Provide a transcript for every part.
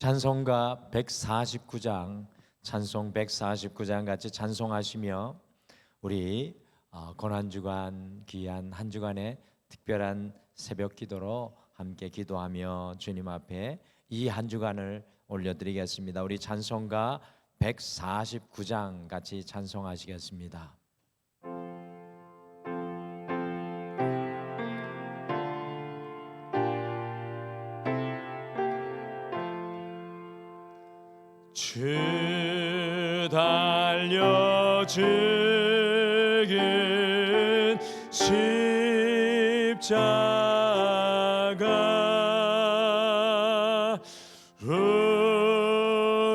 찬송가 149장, 찬송 149장 같이 찬송하시며 우리 고난주간 귀한 한 주간의 특별한 새벽 기도로 함께 기도하며 주님 앞에 이 한 주간을 올려드리겠습니다. 우리 찬송가 149장 같이 찬송하시겠습니다. 주 달려주긴 십자가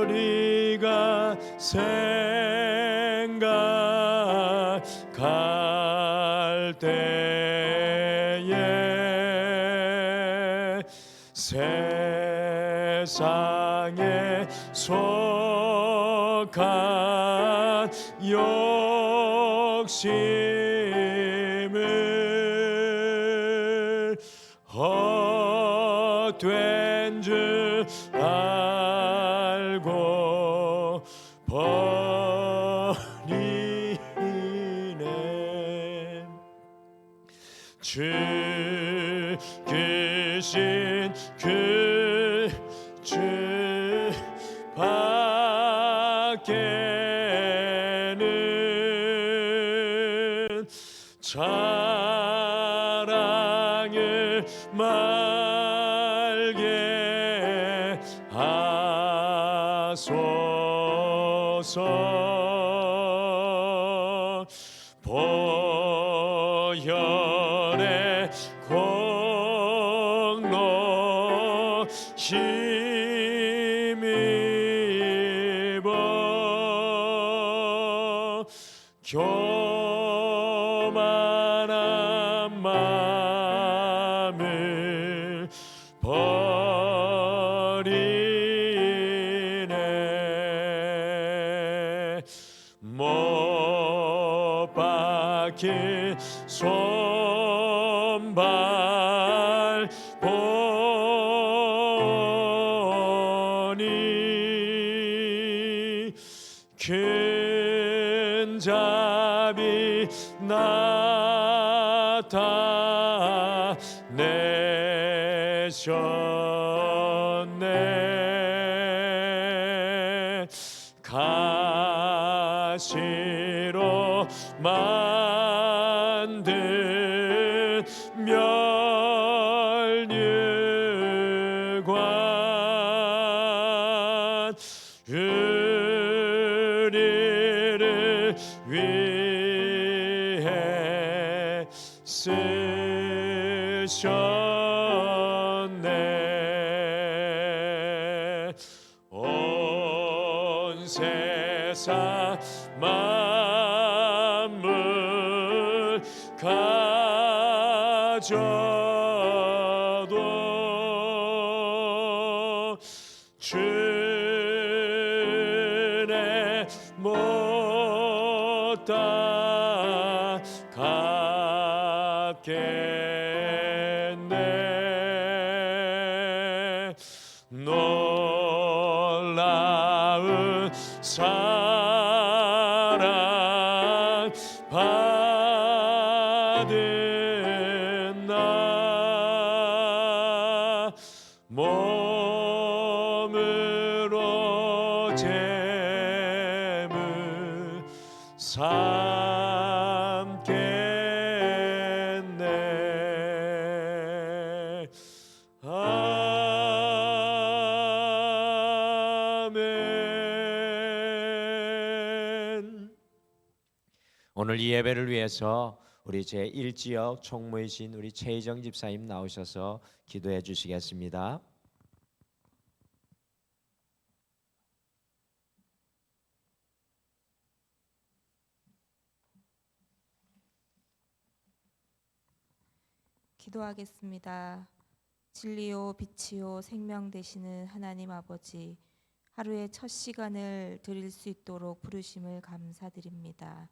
우리가 생각할 때에 세상에 속한 욕심을 헛된 줄 알고 버리네. 죽으신 그 주 밖에는 자랑을 말게 하소서. 보혈의 공로 힘입어 교만한 마음을 버리네. 못 박힌 손발 보니 큰 자비 나타내셨네. 가시로 만든 멸류관 우리를 위해 쓰셨네. 온 세상 만물 가져도 주네 못 따갑겠네. 놀라운 사랑 받은 나 몸으로 재물 삼겠네. 아멘. 오늘 이 예배를 위해서 우리 제1지역 총무이신 우리 최희정 집사님 나오셔서 기도해 주시겠습니다. 기도하겠습니다. 진리요 빛이요 생명 되시는 하나님 아버지, 하루의 첫 시간을 드릴 수 있도록 부르심을 감사드립니다.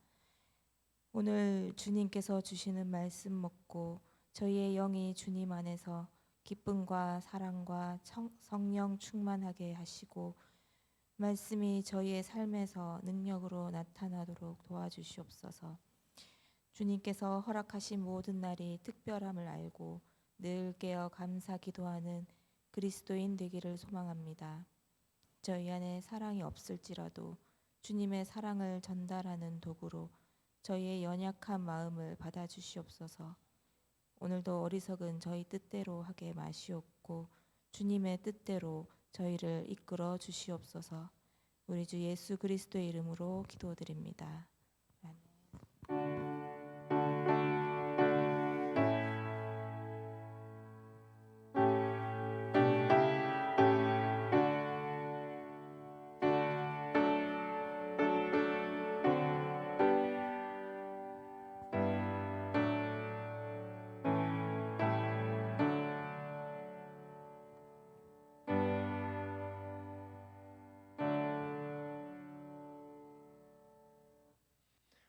오늘 주님께서 주시는 말씀 먹고 저희의 영이 주님 안에서 기쁨과 사랑과 성령 충만하게 하시고 말씀이 저희의 삶에서 능력으로 나타나도록 도와주시옵소서. 주님께서 허락하신 모든 날이 특별함을 알고 늘 깨어 감사 기도하는 그리스도인 되기를 소망합니다. 저희 안에 사랑이 없을지라도 주님의 사랑을 전달하는 도구로 저희의 연약한 마음을 받아주시옵소서. 오늘도 어리석은 저희 뜻대로 하게 마시옵고 주님의 뜻대로 저희를 이끌어 주시옵소서. 우리 주 예수 그리스도의 이름으로 기도드립니다. 아멘.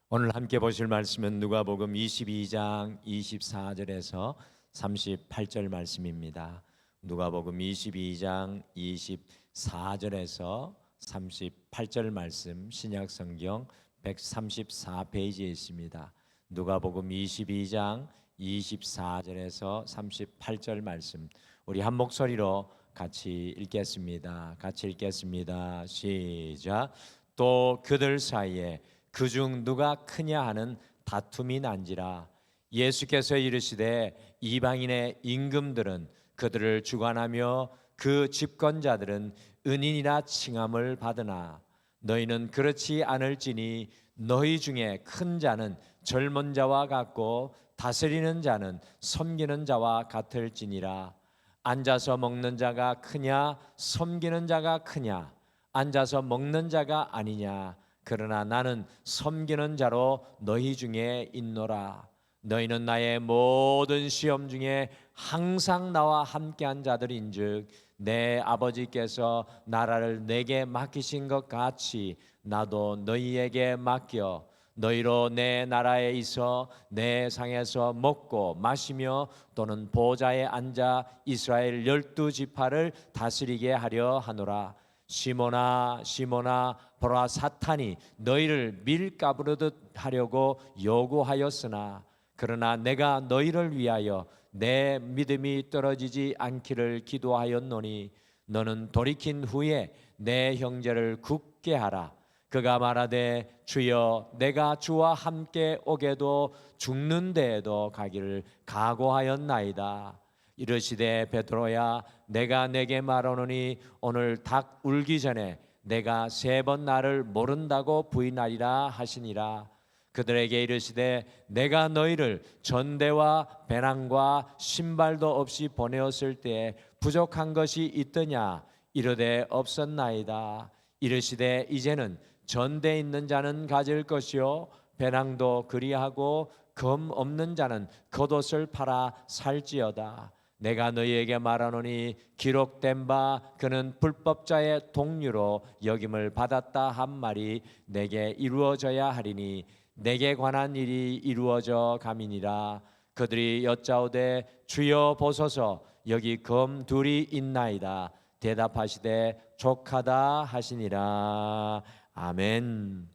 오늘 함께 보실 말씀은 누가복음 22장 24절에서 38절 말씀입니다. 누가복음 22장 24절에서 38절 말씀 신약성경 134페이지에 있습니다. 누가복음 22장 24절에서 38절 말씀 우리 한 목소리로 같이 읽겠습니다. 같이 읽겠습니다. 시작. 또 그들 사이에 그중 누가 크냐 하는 다툼이 난지라. 예수께서 이르시되 이방인의 임금들은 그들을 주관하며 그 집권자들은 은인이라 칭함을 받으나 너희는 그렇지 않을지니 너희 중에 큰 자는 젊은 자와 같고 다스리는 자는 섬기는 자와 같을지니라. 앉아서 먹는 자가 크냐 섬기는 자가 크냐. 앉아서 먹는 자가 아니냐. 그러나 나는 섬기는 자로 너희 중에 있노라. 너희는 나의 모든 시험 중에 항상 나와 함께한 자들인즉 내 아버지께서 나라를 내게 맡기신 것 같이 나도 너희에게 맡겨 너희로 내 나라에 있어 내 상에서 먹고 마시며 또는 보좌에 앉아 이스라엘 12지파를 다스리게 하려 하노라. 시몬아 시몬아 보라 사탄이 너희를 밀가부르듯 하려고 요구하였으나 그러나 내가 너희를 위하여 내 믿음이 떨어지지 않기를 기도하였노니 너는 돌이킨 후에 내 형제를 굳게 하라. 그가 말하되 주여 내가 주와 함께 오게도 죽는 데에도 가기를 각오하였나이다. 이르시되 베드로야 내가 내게 말하노니 오늘 닭 울기 전에 내가 3번 나를 모른다고 부인하리라 하시니라. 그들에게 이르시되 내가 너희를 전대와 배낭과 신발도 없이 보내었을 때에 부족한 것이 있더냐. 이르되 없었나이다. 이르시되 이제는 전대 있는 자는 가질 것이요 배낭도 그리하고 검 없는 자는 겉옷을 팔아 살지어다. 내가 너희에게 말하노니 기록된 바 그는 불법자의 동류로 여김을 받았다 한 말이 내게 이루어져야 하리니 내게 관한 일이 이루어져 가미니라. 그들이 여짜오되 주여 보소서 여기 검 둘이 있나이다. 대답하시되 족하다 하시니라. 아멘.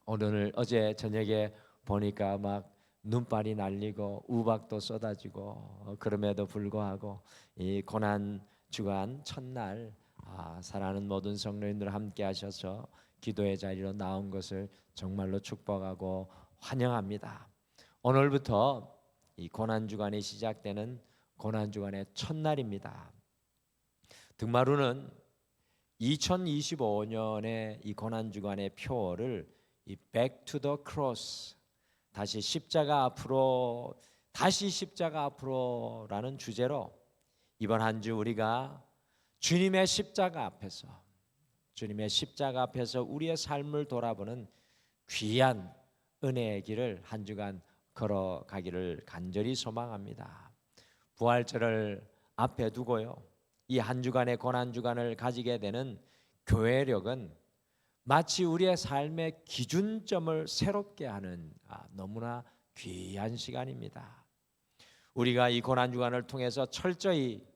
오늘 어제 저녁에 보니까 막 눈발이 날리고 우박도 쏟아지고 그럼에도 불구하고 이 고난 주간 첫날 사랑하는 모든 성도님들 함께 하셔서 기도의 자리로 나온 것을 정말로 축복하고 환영합니다. 오늘부터 이 고난 주간이 시작되는 고난 주간의 첫날입니다. 등마루는 2025년의 이 고난 주간의 표어를 이 Back to the Cross 다시 십자가 앞으로 다시 십자가 앞으로라는 주제로 이번 한 주 우리가 주님의 십자가 앞에서 우리의 삶을 돌아보는 귀한 은혜의 길을 한 주간 걸어가기를 간절히 소망합니다. 부활절을 앞에 두고요. 이 한 주간의 고난 주간을 가지게 되는 교회력은 마치 우리의 삶의 기준점을 새롭게 하는 너무나 귀한 시간입니다. 우리가 이 고난 주간을 통해서 철저히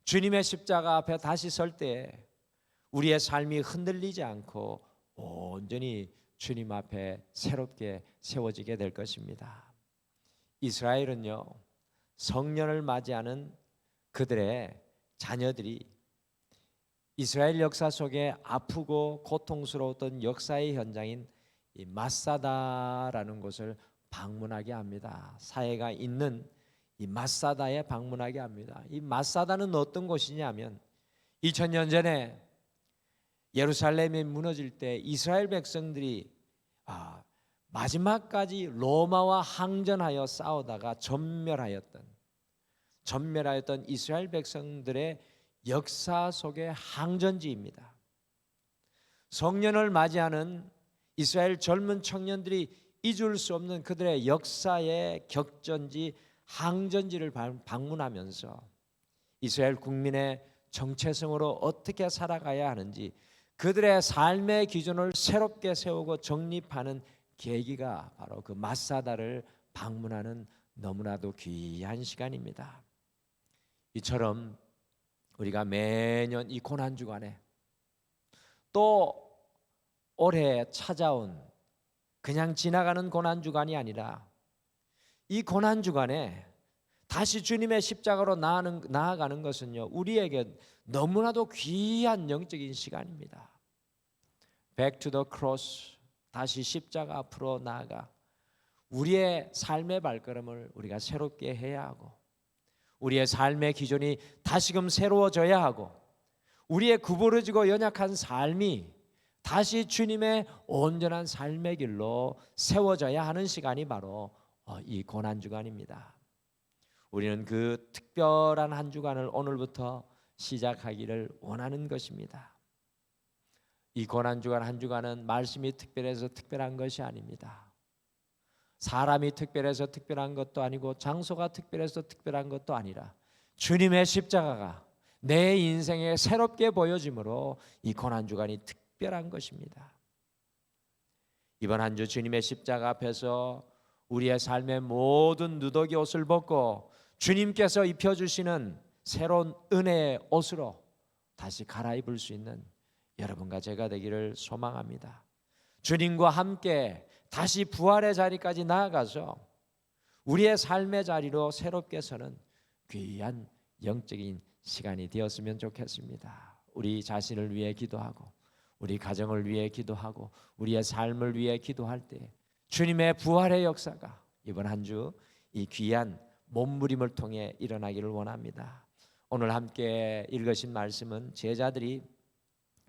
주님의 십자가 앞에 다시 설 때 우리의 삶이 흔들리지 않고 온전히 주님 앞에 새롭게 세워지게 될 것입니다. 이스라엘은요, 성년을 맞이하는 그들의 자녀들이 이스라엘 역사 속에 아프고 고통스러웠던 역사의 현장인 이 마사다라는 곳을 방문하게 합니다. 사해가 있는 이 마사다에 방문하게 합니다. 이 마사다는 어떤 곳이냐면 2000년 전에 예루살렘이 무너질 때 이스라엘 백성들이 마지막까지 로마와 항전하여 싸우다가 전멸하였던 이스라엘 백성들의 역사 속의 항전지입니다. 성년을 맞이하는 이스라엘 젊은 청년들이 잊을 수 없는 그들의 역사의 격전지, 항전지를 방문하면서 이스라엘 국민의 정체성으로 어떻게 살아가야 하는지 그들의 삶의 기준을 새롭게 세우고 정립하는 계기가 바로 그 마사다를 방문하는 너무나도 귀한 시간입니다. 이처럼 우리가 매년 이 고난 주간에 또 올해 찾아온 그냥 지나가는 고난 주간이 아니라 이 고난 주간에 다시 주님의 십자가로 나아가는 것은요, 우리에게 너무나도 귀한 영적인 시간입니다. Back to the cross, 다시 십자가 앞으로 나아가 우리의 삶의 발걸음을 우리가 새롭게 해야 하고 우리의 삶의 기준이 다시금 새로워져야 하고 우리의 구부러지고 연약한 삶이 다시 주님의 온전한 삶의 길로 세워져야 하는 시간이 바로 이 고난주간입니다. 우리는 그 특별한 한 주간을 오늘부터 시작하기를 원하는 것입니다. 이 고난주간 한 주간은 말씀이 특별해서 특별한 것이 아닙니다. 사람이 특별해서 특별한 것도 아니고 장소가 특별해서 특별한 것도 아니라 주님의 십자가가 내 인생에 새롭게 보여짐으로 이 고난주간이 특별한 것입니다. 이번 한 주 주님의 십자가 앞에서 우리의 삶의 모든 누더기 옷을 벗고 주님께서 입혀주시는 새로운 은혜의 옷으로 다시 갈아입을 수 있는 여러분과 제가 되기를 소망합니다. 주님과 함께 다시 부활의 자리까지 나아가서 우리의 삶의 자리로 새롭게 서는 귀한 영적인 시간이 되었으면 좋겠습니다. 우리 자신을 위해 기도하고 우리 가정을 위해 기도하고 우리의 삶을 위해 기도할 때 주님의 부활의 역사가 이번 한 주 이 귀한 몸부림을 통해 일어나기를 원합니다. 오늘 함께 읽으신 말씀은 제자들이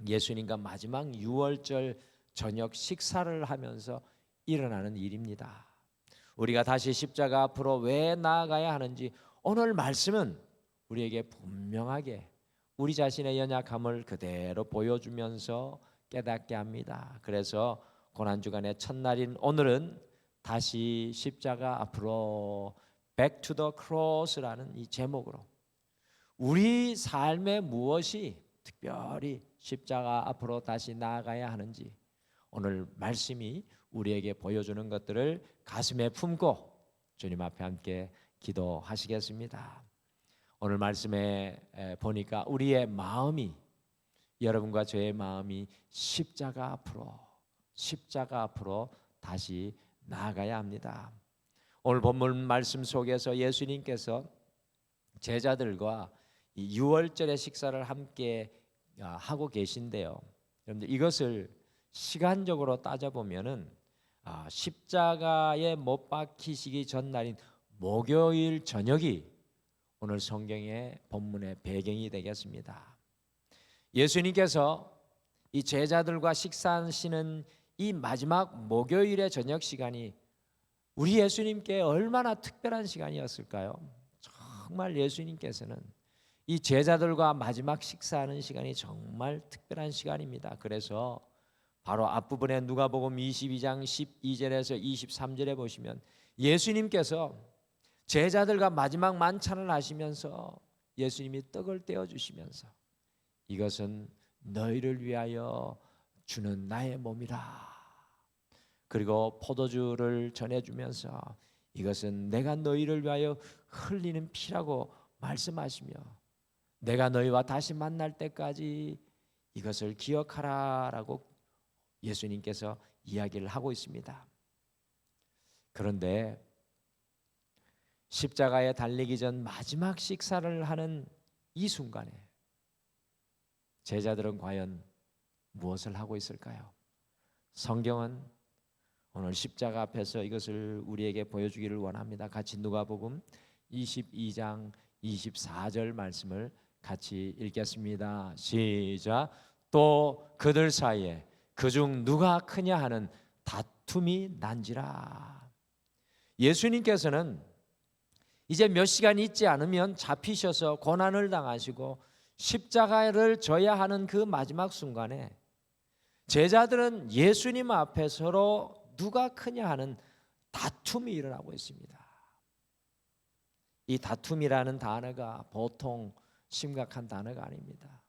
예수님과 마지막 유월절 저녁 식사를 하면서 일어나는 일입니다. 우리가 다시 십자가 앞으로 왜 나아가야 하는지 오늘 말씀은 우리에게 분명하게 우리 자신의 연약함을 그대로 보여주면서 깨닫게 합니다. 그래서 고난주간의 첫날인 오늘은 다시 십자가 앞으로 Back to the Cross라는 이 제목으로 우리 삶의 무엇이 특별히 십자가 앞으로 다시 나아가야 하는지 오늘 말씀이 우리에게 보여주는 것들을 가슴에 품고 주님 앞에 함께 기도하시겠습니다. 오늘 말씀에 보니까 우리의 마음이 여러분과 저의 마음이 십자가 앞으로 다시 나아가야 합니다. 오늘 본문 말씀 속에서 예수님께서 제자들과 이 유월절의 식사를 함께 하고 계신데요. 여러분들 이것을 시간적으로 따져보면은 십자가에 못 박히시기 전날인 목요일 저녁이 오늘 성경의 본문의 배경이 되겠습니다. 예수님께서 이 제자들과 식사하시는 이 마지막 목요일의 저녁 시간이 우리 예수님께 얼마나 특별한 시간이었을까요? 정말 예수님께서는 이 제자들과 마지막 식사하는 시간이 정말 특별한 시간입니다. 그래서 바로 앞부분에 누가복음 22장 12절에서 23절에 보시면 예수님께서 제자들과 마지막 만찬을 하시면서 예수님이 떡을 떼어 주시면서 이것은 너희를 위하여 주는 나의 몸이라. 그리고 포도주를 전해주면서 이것은 내가 너희를 위하여 흘리는 피라고 말씀하시며 내가 너희와 다시 만날 때까지 이것을 기억하라라고 예수님께서 이야기를 하고 있습니다. 그런데 십자가에 달리기 전 마지막 식사를 하는 이 순간에 제자들은 과연 무엇을 하고 있을까요? 성경은 오늘 십자가 앞에서 이것을 우리에게 보여주기를 원합니다. 같이 누가복음 22장 24절 말씀을 같이 읽겠습니다. 시작. 또 그들 사이에 그중 누가 크냐 하는 다툼이 난지라. 예수님께서는 이제 몇 시간 있지 않으면 잡히셔서 고난을 당하시고 십자가를 져야 하는 그 마지막 순간에 제자들은 예수님 앞에 서로 누가 크냐 하는 다툼이 일어나고 있습니다. 이 다툼이라는 단어가 보통 심각한 단어가 아닙니다.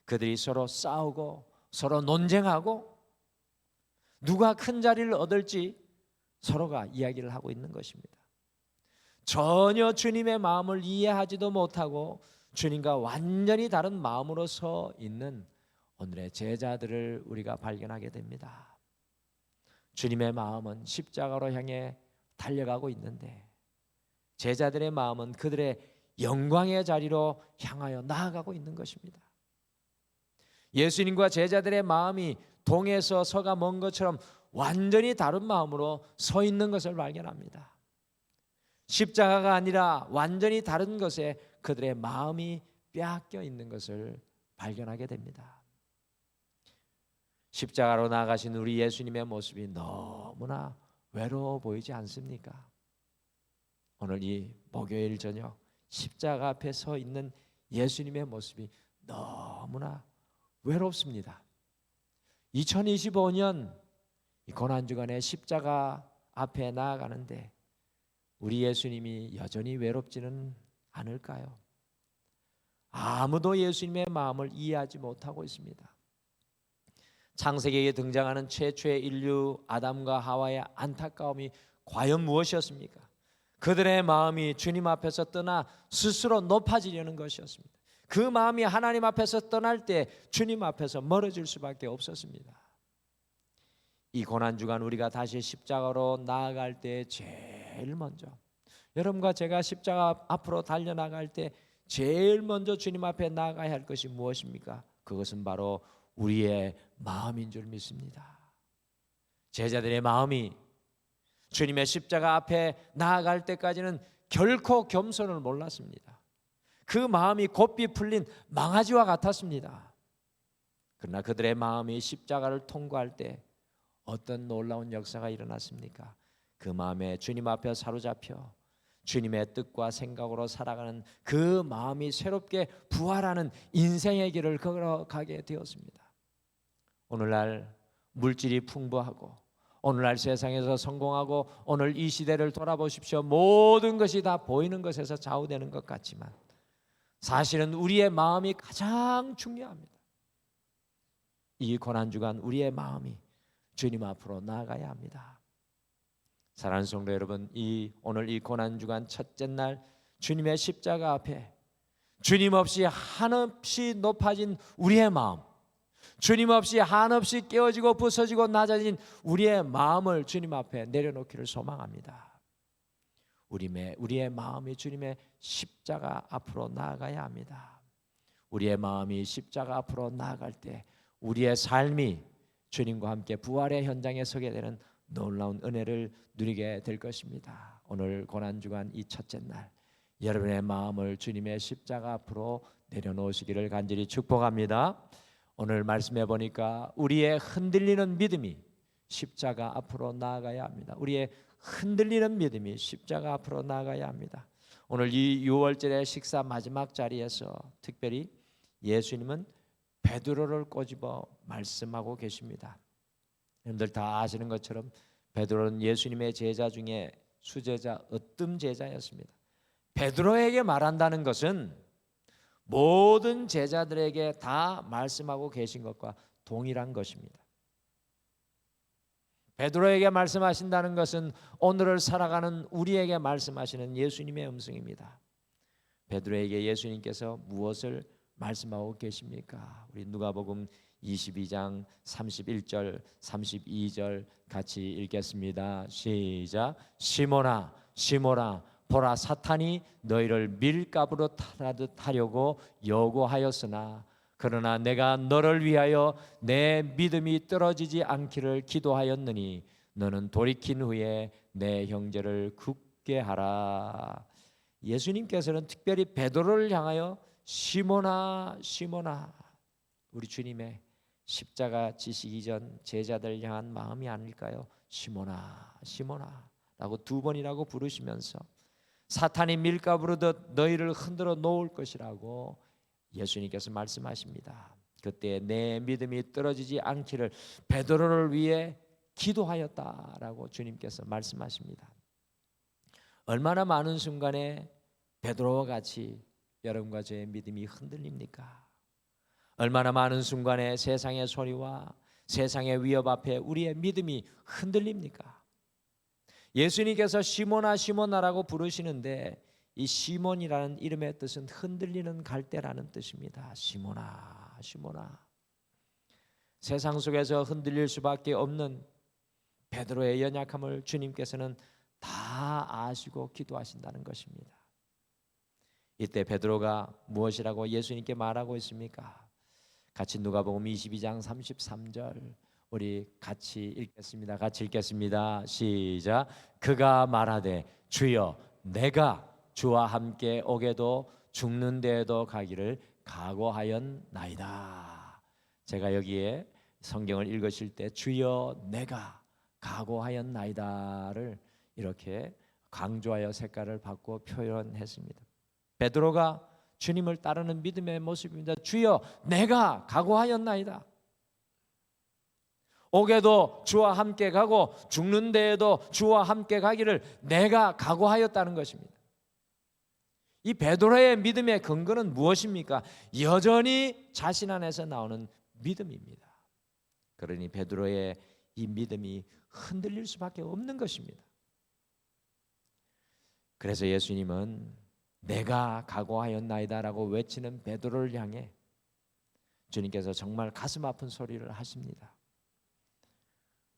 그들이 서로 싸우고 서로 논쟁하고 누가 큰 자리를 얻을지 서로가 이야기를 하고 있는 것입니다. 전혀 주님의 마음을 이해하지도 못하고 주님과 완전히 다른 마음으로 서 있는 오늘의 제자들을 우리가 발견하게 됩니다. 주님의 마음은 십자가로 향해 달려가고 있는데 제자들의 마음은 그들의 영광의 자리로 향하여 나아가고 있는 것입니다. 예수님과 제자들의 마음이 동에서 서가 먼 것처럼 완전히 다른 마음으로 서 있는 것을 발견합니다. 십자가가 아니라 완전히 다른 것에 그들의 마음이 빼앗겨 있는 것을 발견하게 됩니다. 십자가로 나아가신 우리 예수님의 모습이 너무나 외로워 보이지 않습니까? 오늘 이 목요일 저녁 십자가 앞에 서 있는 예수님의 모습이 너무나 외롭습니다. 2025년 이 고난주간에 십자가 앞에 나아가는데 우리 예수님이 여전히 외롭지는 않을까요? 아무도 예수님의 마음을 이해하지 못하고 있습니다. 창세기에 등장하는 최초의 인류 아담과 하와의 안타까움이 과연 무엇이었습니까? 그들의 마음이 주님 앞에서 떠나 스스로 높아지려는 것이었습니다. 그 마음이 하나님 앞에서 떠날 때 주님 앞에서 멀어질 수밖에 없었습니다. 이 고난주간 우리가 다시 십자가로 나아갈 때 제일 먼저 여러분과 제가 십자가 앞으로 달려나갈 때 제일 먼저 주님 앞에 나아가야 할 것이 무엇입니까? 그것은 바로 우리의 마음인 줄 믿습니다. 제자들의 마음이 주님의 십자가 앞에 나아갈 때까지는 결코 겸손을 몰랐습니다. 그 마음이 곱비 풀린 망아지와 같았습니다. 그러나 그들의 마음이 십자가를 통과할 때 어떤 놀라운 역사가 일어났습니까? 그 마음에 주님 앞에 사로잡혀 주님의 뜻과 생각으로 살아가는 그 마음이 새롭게 부활하는 인생의 길을 걸어가게 되었습니다. 오늘날 물질이 풍부하고 오늘날 세상에서 성공하고 오늘 이 시대를 돌아보십시오. 모든 것이 다 보이는 것에서 좌우되는 것 같지만 사실은 우리의 마음이 가장 중요합니다. 이 고난주간 우리의 마음이 주님 앞으로 나아가야 합니다. 사랑하는 성도 여러분, 오늘 이 고난주간 첫째 날 주님의 십자가 앞에 주님 없이 한없이 높아진 우리의 마음, 주님 없이 한없이 깨어지고 부서지고 낮아진 우리의 마음을 주님 앞에 내려놓기를 소망합니다. 우리의 마음이 주님의 십자가 앞으로 나아가야 합니다. 우리의 마음이 십자가 앞으로 나아갈 때 우리의 삶이 주님과 함께 부활의 현장에 서게 되는 놀라운 은혜를 누리게 될 것입니다. 오늘 고난주간 이 첫째 날 여러분의 마음을 주님의 십자가 앞으로 내려놓으시기를 간절히 축복합니다. 오늘 말씀해 보니까 우리의 흔들리는 믿음이 십자가 앞으로 나아가야 합니다. 우리의 흔들리는 믿음이 십자가 앞으로 나아가야 합니다. 오늘 이 6월절의 식사 마지막 자리에서 특별히 예수님은 베드로를 꼬집어 말씀하고 계십니다. 여러분들 다 아시는 것처럼 베드로는 예수님의 제자 중에 수제자 으뜸 제자였습니다. 베드로에게 말한다는 것은 모든 제자들에게 다 말씀하고 계신 것과 동일한 것입니다. 베드로에게 말씀하신다는 것은 오늘을 살아가는 우리에게 말씀하시는 예수님의 음성입니다. 베드로에게 예수님께서 무엇을 말씀하고 계십니까? 우리 누가복음 22장 31절 32절 같이 읽겠습니다. 시작. 시몬아 시몬아 보라 사탄이 너희를 밀가부로 타라듯 하려고 요구하였으나 그러나 내가 너를 위하여 내 믿음이 떨어지지 않기를 기도하였느니 너는 돌이킨 후에 내 형제를 굳게 하라. 예수님께서는 특별히 베드로를 향하여 시몬아 시몬아, 우리 주님의 십자가 지시기 전 제자들 향한 마음이 아닐까요? 시몬아 시몬아 라고 두 번이라고 부르시면서 사탄이 밀가부르듯 너희를 흔들어 놓을 것이라고 예수님께서 말씀하십니다. 그때 내 믿음이 떨어지지 않기를 베드로를 위해 기도하였다라고 주님께서 말씀하십니다. 얼마나 많은 순간에 베드로와 같이 여러분과 저의 믿음이 흔들립니까? 얼마나 많은 순간에 세상의 소리와 세상의 위협 앞에 우리의 믿음이 흔들립니까? 예수님께서 시몬아 시몬아라고 부르시는데 이 시몬이라는 이름의 뜻은 흔들리는 갈대라는 뜻입니다. 시몬아 시몬아, 세상 속에서 흔들릴 수밖에 없는 베드로의 연약함을 주님께서는 다 아시고 기도하신다는 것입니다. 이때 베드로가 무엇이라고 예수님께 말하고 있습니까? 같이 누가복음 22장 33절 우리 같이 읽겠습니다. 같이 읽겠습니다. 시작. 그가 말하되 주여 내가 주와 함께 오게도 죽는 데에도 가기를 각오하였나이다. 제가 여기에 성경을 읽으실 때 주여 내가 각오하였나이다를 이렇게 강조하여 색깔을 바꿔 표현했습니다. 베드로가 주님을 따르는 믿음의 모습입니다. 주여 내가 각오하였나이다. 오게도 주와 함께 가고 죽는 데에도 주와 함께 가기를 내가 각오하였다는 것입니다. 이 베드로의 믿음의 근거는 무엇입니까? 여전히 자신 안에서 나오는 믿음입니다. 그러니 베드로의 이 믿음이 흔들릴 수밖에 없는 것입니다. 그래서 예수님은 내가 각오하였나이다라고 외치는 베드로를 향해 주님께서 정말 가슴 아픈 소리를 하십니다.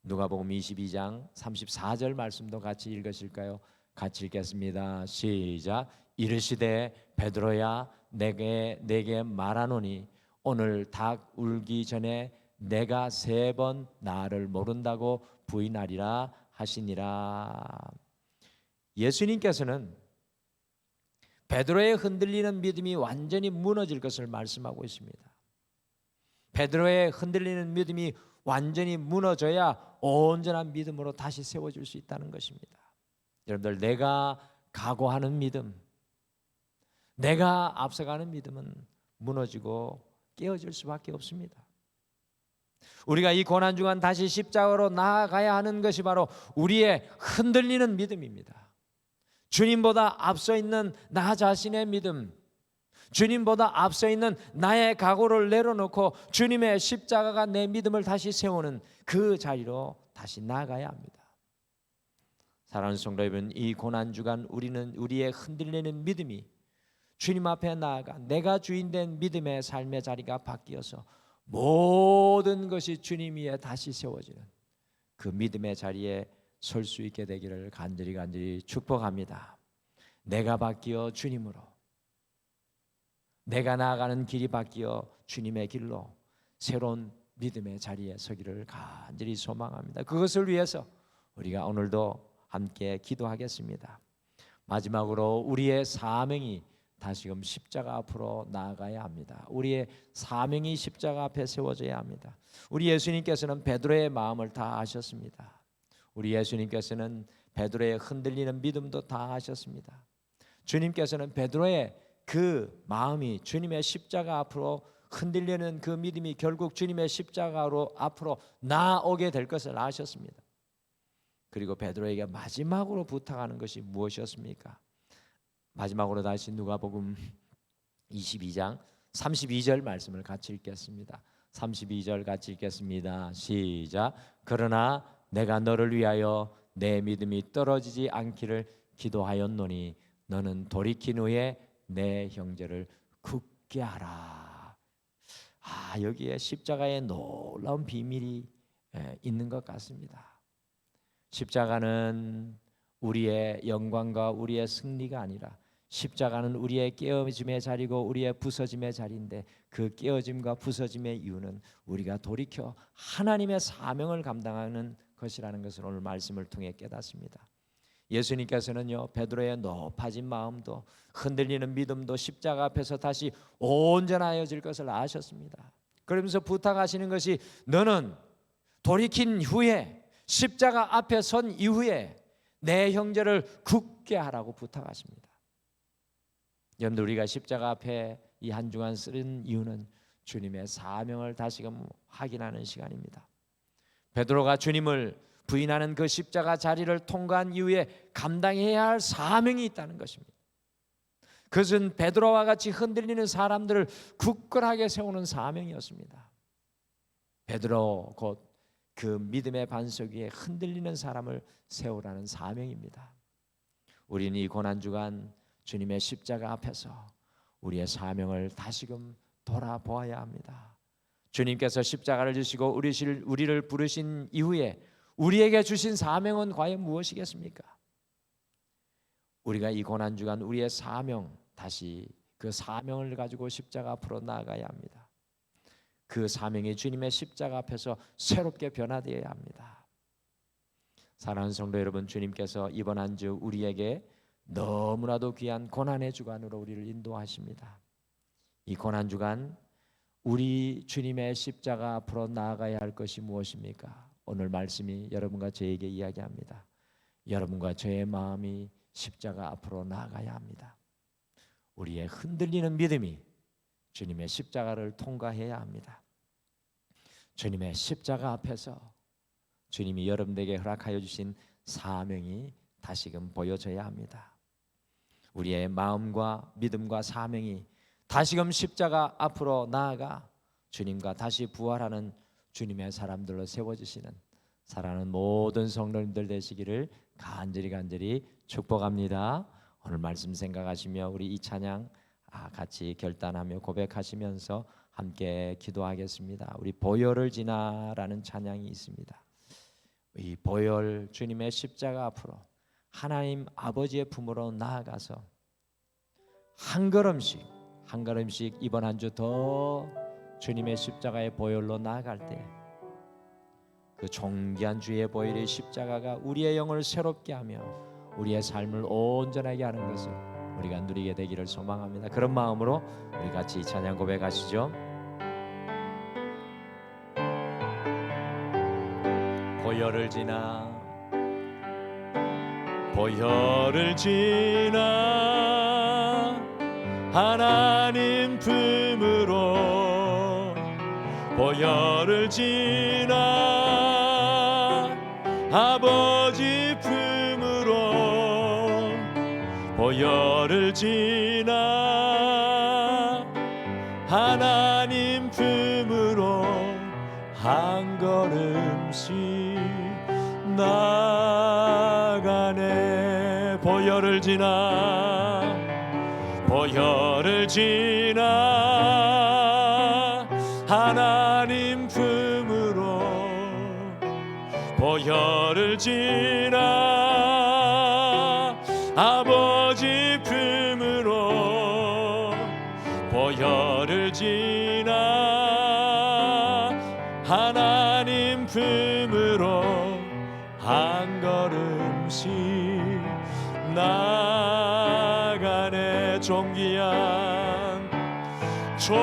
누가복음 22장 34절 말씀도 같이 읽으실까요? 같이 읽겠습니다. 시작. 이르시되 베드로야 내게 말하노니 오늘 닭 울기 전에 내가 3번 나를 모른다고 부인하리라 하시니라. 예수님께서는 베드로의 흔들리는 믿음이 완전히 무너질 것을 말씀하고 있습니다. 베드로의 흔들리는 믿음이 완전히 무너져야 온전한 믿음으로 다시 세워질 수 있다는 것입니다. 여러분들, 내가 각오하는 믿음, 내가 앞서가는 믿음은 무너지고 깨어질 수밖에 없습니다. 우리가 이 고난 중간 다시 십자가로 나아가야 하는 것이 바로 우리의 흔들리는 믿음입니다. 주님보다 앞서 있는 나 자신의 믿음, 주님보다 앞서 있는 나의 각오를 내려놓고 주님의 십자가가 내 믿음을 다시 세우는 그 자리로 다시 나아가야 합니다. 사랑하는 성도 여러분, 이 고난 주간 우리의 흔들리는 믿음이 주님 앞에 나아가 내가 주인된 믿음의 삶의 자리가 바뀌어서 모든 것이 주님 위에 다시 세워지는 그 믿음의 자리에 설 수 있게 되기를 간절히 축복합니다. 내가 바뀌어 주님으로, 내가 나아가는 길이 바뀌어 주님의 길로 새로운 믿음의 자리에 서기를 간절히 소망합니다. 그것을 위해서 우리가 오늘도 함께 기도하겠습니다. 마지막으로 우리의 사명이 다시금 십자가 앞으로 나아가야 합니다. 우리의 사명이 십자가 앞에 세워져야 합니다. 우리 예수님께서는 베드로의 마음을 다 아셨습니다. 우리 예수님께서는 베드로의 흔들리는 믿음도 다 아셨습니다. 주님께서는 베드로의 그 마음이 주님의 십자가 앞으로 흔들리는 그 믿음이 결국 주님의 십자가로 앞으로 나아오게 될 것을 아셨습니다. 그리고 베드로에게 마지막으로 부탁하는 것이 무엇이었습니까? 마지막으로 다시 누가복음 22장 32절 말씀을 같이 읽겠습니다. 32절 같이 읽겠습니다. 시작. 그러나 내가 너를 위하여 내 믿음이 떨어지지 않기를 기도하였노니 너는 돌이킨 후에 내 형제를 굳게 하라. 여기에 십자가의 놀라운 비밀이 있는 것 같습니다. 십자가는 우리의 영광과 우리의 승리가 아니라 십자가는 우리의 깨어짐의 자리고 우리의 부서짐의 자리인데, 그 깨어짐과 부서짐의 이유는 우리가 돌이켜 하나님의 사명을 감당하는 것이라는 것을 오늘 말씀을 통해 깨닫습니다. 예수님께서는요, 베드로의 높아진 마음도 흔들리는 믿음도 십자가 앞에서 다시 온전하여질 것을 아셨습니다. 그러면서 부탁하시는 것이, 너는 돌이킨 후에, 십자가 앞에 선 이후에 내 형제를 굳게 하라고 부탁하십니다. 여러분들, 우리가 십자가 앞에 이 한 주간 쓰는 이유는 주님의 사명을 다시금 확인하는 시간입니다. 베드로가 주님을 부인하는 그 십자가 자리를 통과한 이후에 감당해야 할 사명이 있다는 것입니다. 그것은 베드로와 같이 흔들리는 사람들을 굳건하게 세우는 사명이었습니다. 베드로 곧 그 믿음의 반석 위에 흔들리는 사람을 세우라는 사명입니다. 우리는 이 고난주간 주님의 십자가 앞에서 우리의 사명을 다시금 돌아보아야 합니다. 주님께서 십자가를 지시고 우리를 부르신 이후에 우리에게 주신 사명은 과연 무엇이겠습니까? 우리가 이 고난주간 우리의 사명, 다시 그 사명을 가지고 십자가 앞으로 나아가야 합니다. 그 사명이 주님의 십자가 앞에서 새롭게 변화되어야 합니다. 사랑하는 성도 여러분, 주님께서 이번 한 주 우리에게 너무나도 귀한 고난의 주간으로 우리를 인도하십니다. 이 고난 주간 우리 주님의 십자가 앞으로 나아가야 할 것이 무엇입니까? 오늘 말씀이 여러분과 저에게 이야기합니다. 여러분과 저의 마음이 십자가 앞으로 나아가야 합니다. 우리의 흔들리는 믿음이 주님의 십자가를 통과해야 합니다. 주님의 십자가 앞에서 주님이 여러분에게 허락하여 주신 사명이 다시금 보여져야 합니다. 우리의 마음과 믿음과 사명이 다시금 십자가 앞으로 나아가 주님과 다시 부활하는 주님의 사람들로 세워지시는 사랑하는 모든 성도님들 되시기를 간절히 축복합니다. 오늘 말씀 생각하시며 우리 이 찬양 같이 결단하며 고백하시면서 함께 기도하겠습니다. 우리 보혈을 지나라는 찬양이 있습니다. 이 보혈, 주님의 십자가 앞으로 하나님 아버지의 품으로 나아가서 한 걸음씩 이번 한 주 더 주님의 십자가의 보혈로 나아갈 때 그 존귀한 주의 보혈의 십자가가 우리의 영을 새롭게 하며 우리의 삶을 온전하게 하는 것을 우리가 누리게 되기를 소망합니다. 그런 마음으로 우리 같이 찬양 고백하시죠. 보혈을 지나 하나님 품으로 보혈을 지나 아버지 품으로 보혈을 지나 하나님 품으로 한 걸음씩 나가네. 보혈을 지나 하나님 품으로 보혈을 지나 아버지 품으로 보혈을 지나 하나님 품으로 한 걸음씩 나가네. 존귀한 주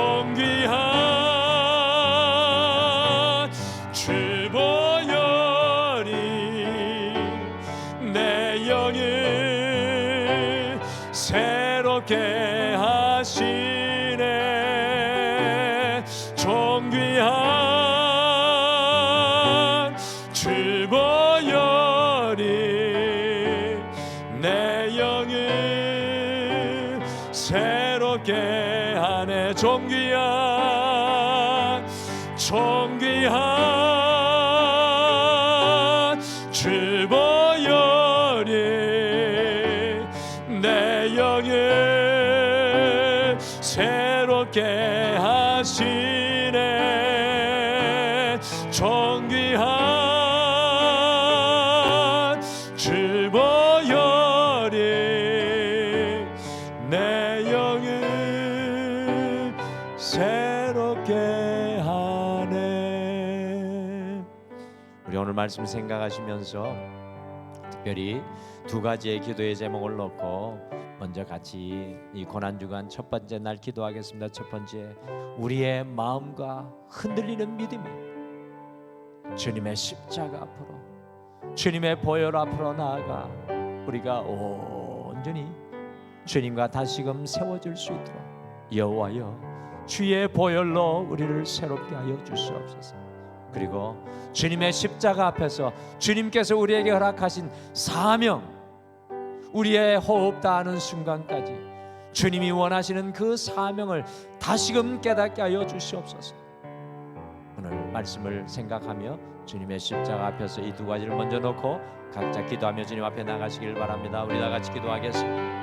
보혈이 내 영을 새롭게 하시네. 존귀한 주 보혈이 내 영을 새롭게 하네. 존귀한 주보혈이 내 영을 새롭게 하시네. 존귀한 주보혈이 내 영을 새롭게 하네. 우리 오늘 말씀 생각하시면서 특별히 두 가지의 기도의 제목을 놓고 먼저 같이 이 고난주간 첫 번째 날 기도하겠습니다. 첫 번째, 우리의 마음과 흔들리는 믿음이 주님의 십자가 앞으로, 주님의 보혈 앞으로 나아가 우리가 온전히 주님과 다시금 세워질 수 있도록 여호와여 주의 보혈로 우리를 새롭게 하여 주시옵소서. 그리고 주님의 십자가 앞에서 주님께서 우리에게 허락하신 사명, 우리의 호흡 다하는 순간까지 주님이 원하시는 그 사명을 다시금 깨닫게 하여 주시옵소서. 오늘 말씀을 생각하며 주님의 십자가 앞에서 이 두 가지를 먼저 놓고 각자 기도하며 주님 앞에 나가시길 바랍니다. 우리 다 같이 기도하겠습니다.